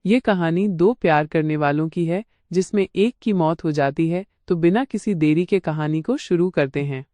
ये कहानी दो प्यार करने वालों की है जिसमें एक की मौत हो जाती है। तो बिना किसी देरी के कहानी को शुरू करते हैं।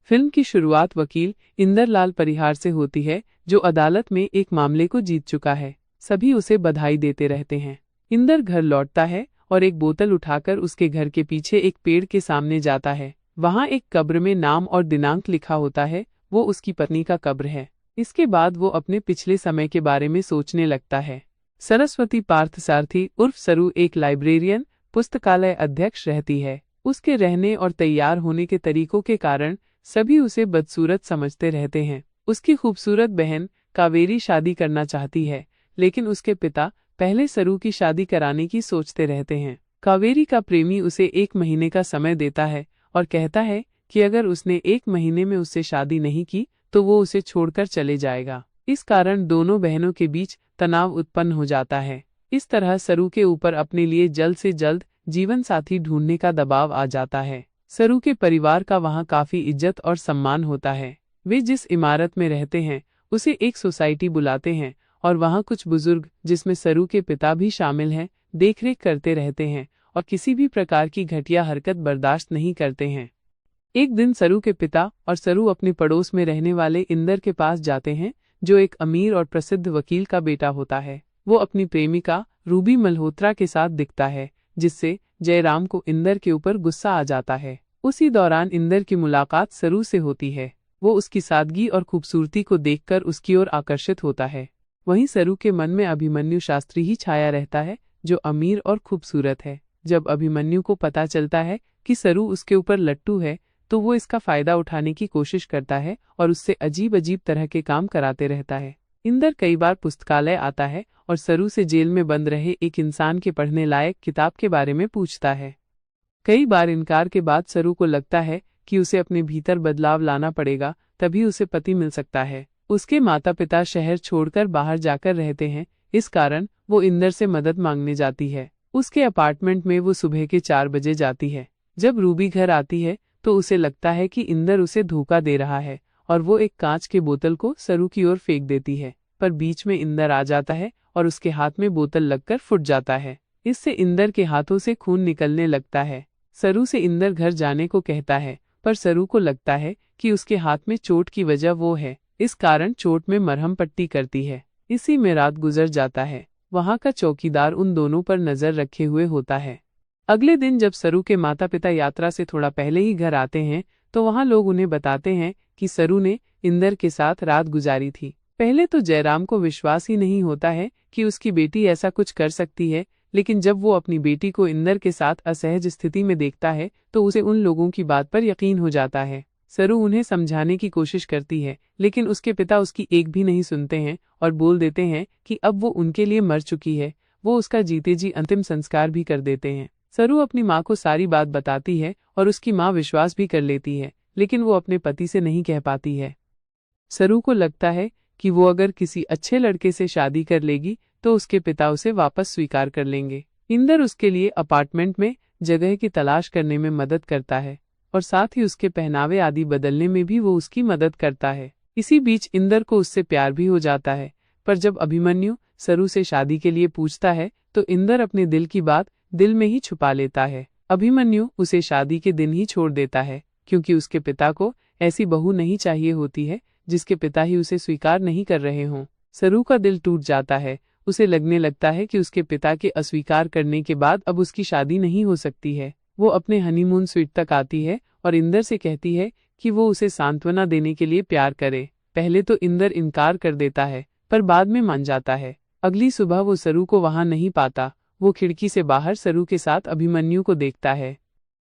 फिल्म की शुरुआत वकील इंदरलाल परिहार से होती है, जो अदालत में एक मामले को जीत चुका है। सभी उसे बधाई देते रहते हैं। इंदर घर लौटता है और एक बोतल उठाकर उसके घर के पीछे एक पेड़ के सामने जाता है। वहाँ एक कब्र में नाम और दिनांक लिखा होता है। वो उसकी पत्नी का कब्र है। इसके बाद वो अपने पिछले समय के बारे में सोचने लगता है। सरस्वती पार्थसारथी उर्फ सरू एक लाइब्रेरियन, पुस्तकालय अध्यक्ष रहती है। उसके रहने और तैयार होने के तरीकों के कारण सभी उसे बदसूरत समझते रहते हैं। उसकी खूबसूरत बहन कावेरी शादी करना चाहती है, लेकिन उसके पिता पहले सरू की शादी कराने की सोचते रहते हैं। कावेरी का प्रेमी उसे 1 महीने का समय देता है और कहता है कि अगर उसने 1 महीने में उससे शादी नहीं की तो वो उसे छोड़कर चले जाएगा। इस कारण दोनों बहनों के बीच तनाव उत्पन्न हो जाता है। इस तरह सरू के ऊपर अपने लिए जल्द से जल्द जीवन साथी ढूंढने का दबाव आ जाता है। सरू के परिवार का वहाँ काफी इज्जत और सम्मान होता है। वे जिस इमारत में रहते हैं उसे एक सोसाइटी बुलाते हैं और वहाँ कुछ बुजुर्ग, जिसमें सरू के पिता भी शामिल हैं, देखरेख करते रहते हैं और किसी भी प्रकार की घटिया हरकत बर्दाश्त नहीं करते हैं। एक दिन सरू के पिता और सरू अपने पड़ोस में रहने वाले इंदर के पास जाते हैं, जो एक अमीर और प्रसिद्ध वकील का बेटा होता है। वो अपनी प्रेमिका रूबी मल्होत्रा के साथ दिखता है, जिससे जयराम को इंदर के ऊपर गुस्सा आ जाता है। उसी दौरान इंदर की मुलाकात सरू से होती है। वो उसकी सादगी और खूबसूरती को देखकर उसकी ओर आकर्षित होता है। वहीं सरू के मन में अभिमन्यु शास्त्री ही छाया रहता है, जो अमीर और खूबसूरत है। जब अभिमन्यु को पता चलता है कि सरू उसके ऊपर लट्टू है, तो वो इसका फायदा उठाने की कोशिश करता है और उससे अजीब अजीब तरह के काम कराते रहता है। इंदर कई बार पुस्तकालय आता है और सरू से जेल में बंद रहे एक इंसान के पढ़ने लायक किताब के बारे में पूछता है। कई बार इनकार के बाद सरू को लगता है कि उसे अपने भीतर बदलाव लाना पड़ेगा, तभी उसे पति मिल सकता है। उसके माता पिता शहर छोड़कर बाहर जाकर रहते हैं, इस कारण वो इंदर से मदद मांगने जाती है। उसके अपार्टमेंट में वो सुबह के 4 बजे जाती है। जब रूबी घर आती है तो उसे लगता है कि इंदर उसे धोखा दे रहा है और वो एक कांच के बोतल को सरू की ओर फेंक देती है, पर बीच में इंदर आ जाता है और उसके हाथ में बोतल लगकर फूट जाता है। इससे इंदर के हाथों से खून निकलने लगता है। सरू से इंदर घर जाने को कहता है, पर सरू को लगता है कि उसके हाथ में चोट की वजह वो है, इस कारण चोट में मरहम पट्टी करती है। इसी में रात गुजर जाता है। वहाँ का चौकीदार उन दोनों पर नजर रखे हुए होता है। अगले दिन जब सरू के माता पिता यात्रा से थोड़ा पहले ही घर आते हैं, तो वहाँ लोग उन्हें बताते हैं कि सरू ने इंदर के साथ रात गुजारी थी। पहले तो जयराम को विश्वास ही नहीं होता है कि उसकी बेटी ऐसा कुछ कर सकती है, लेकिन जब वो अपनी बेटी को इंदर के साथ असहज स्थिति में देखता है तो उसे उन लोगों की बात पर यकीन हो जाता है। सरू उन्हें समझाने की कोशिश करती है, लेकिन उसके पिता उसकी एक भी नहीं सुनते हैं और बोल देते हैं कि अब वो उनके लिए मर चुकी है। वो उसका जीते जी अंतिम संस्कार भी कर देते हैं। सरू अपनी माँ को सारी बात बताती है और उसकी माँ विश्वास भी कर लेती है, लेकिन वो अपने पति से नहीं कह पाती है। सरू को लगता है कि वो अगर किसी अच्छे लड़के से शादी कर लेगी तो उसके पिता उसे वापस स्वीकार कर लेंगे। इंदर उसके लिए अपार्टमेंट में जगह की तलाश करने में मदद करता है और साथ ही उसके पहनावे आदि बदलने में भी वो उसकी मदद करता है। इसी बीच इंदर को उससे प्यार भी हो जाता है, पर जब अभिमन्यु सरू से शादी के लिए पूछता है तो इंदर अपने दिल की बात दिल में ही छुपा लेता है। अभिमन्यु उसे शादी के दिन ही छोड़ देता है, क्योंकि उसके पिता को ऐसी बहू नहीं चाहिए होती है जिसके पिता ही उसे स्वीकार नहीं कर रहे हों। सरू का दिल टूट जाता है। उसे लगने लगता है कि उसके पिता के अस्वीकार करने के बाद अब उसकी शादी नहीं हो सकती है। वो अपने हनीमून स्वीट तक आती है और इंदर से कहती है कि वो उसे सांत्वना देने के लिए प्यार करे। पहले तो इंदर इनकार कर देता है, पर बाद में मान जाता है। अगली सुबह वो सरू को वहां नहीं पाता। वो खिड़की से बाहर सरू के साथ अभिमन्यु को देखता है।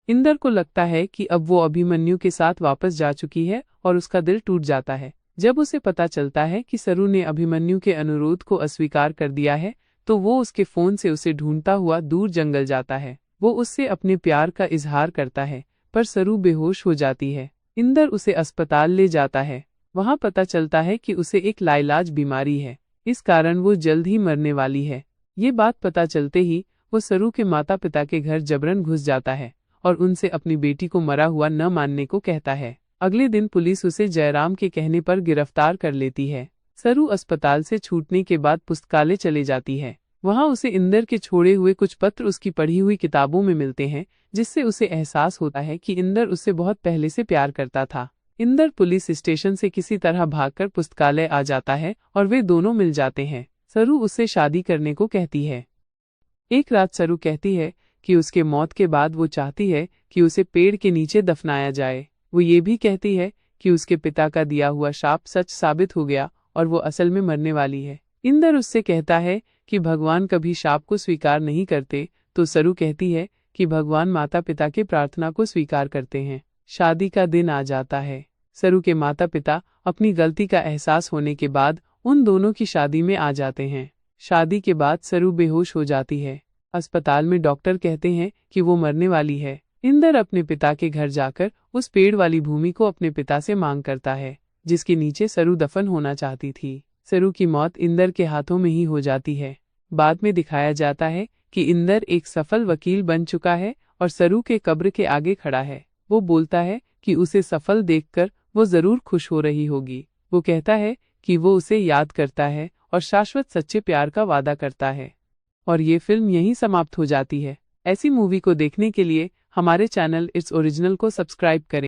इंदर को लगता है कि अब वो अभिमन्यु के साथ वापस जा चुकी है और उसका दिल टूट जाता है। जब उसे पता चलता है कि सरू ने अभिमन्यु के अनुरोध को अस्वीकार कर दिया है, तो वो उसके फोन से उसे ढूंढता हुआ दूर जंगल जाता है। वो उससे अपने प्यार का इजहार करता है, पर सरू बेहोश हो जाती है। इंदर उसे अस्पताल ले जाता है। वहां पता चलता है कि उसे एक लाइलाज बीमारी है, इस कारण वो जल्द ही मरने वाली है। ये बात पता चलते ही वो सरू के माता पिता के घर जबरन घुस जाता है और उनसे अपनी बेटी को मरा हुआ न मानने को कहता है। अगले दिन पुलिस उसे जयराम के कहने पर गिरफ्तार कर लेती है। सरू अस्पताल से छूटने के बाद पुस्तकालय चले जाती है। वहां उसे इंदर के छोड़े हुए कुछ पत्र उसकी पढ़ी हुई किताबों में मिलते हैं, जिससे उसे एहसास होता है कि इंदर उससे बहुत पहले से प्यार करता था। इंदर पुलिस स्टेशन से किसी तरह भागकर पुस्तकालय आ जाता है और वे दोनों मिल जाते हैं। सरू उससे शादी करने को कहती है। एक रात सरू कहती है कि उसके मौत के बाद वो चाहती है कि उसे पेड़ के नीचे दफनाया जाए। वो ये भी कहती है कि उसके पिता का दिया हुआ शाप सच साबित हो गया और वो असल में मरने वाली है। इंदर उससे कहता है कि भगवान कभी शाप को स्वीकार नहीं करते, तो सरू कहती है कि भगवान माता पिता के प्रार्थना को स्वीकार करते हैं। शादी का दिन आ जाता है। सरू के माता पिता अपनी गलती का एहसास होने के बाद उन दोनों की शादी में आ जाते हैं। शादी के बाद सरू बेहोश हो जाती है। अस्पताल में डॉक्टर कहते हैं कि वो मरने वाली है। इंदर अपने पिता के घर जाकर उस पेड़ वाली भूमि को अपने पिता से मांग करता है, जिसके नीचे सरू दफन होना चाहती थी। सरू की मौत इंदर के हाथों में ही हो जाती है। बाद में दिखाया जाता है कि इंदर एक सफल वकील बन चुका है और सरू के कब्र के आगे खड़ा है। वो बोलता है कि उसे सफल देखकर वो जरूर खुश हो रही होगी। वो कहता है कि वो उसे याद करता है और शाश्वत सच्चे प्यार का वादा करता है। और ये फिल्म यहीं समाप्त हो जाती है। ऐसी मूवी को देखने के लिए हमारे चैनल इट्स ओरिजिनल को सब्सक्राइब करें।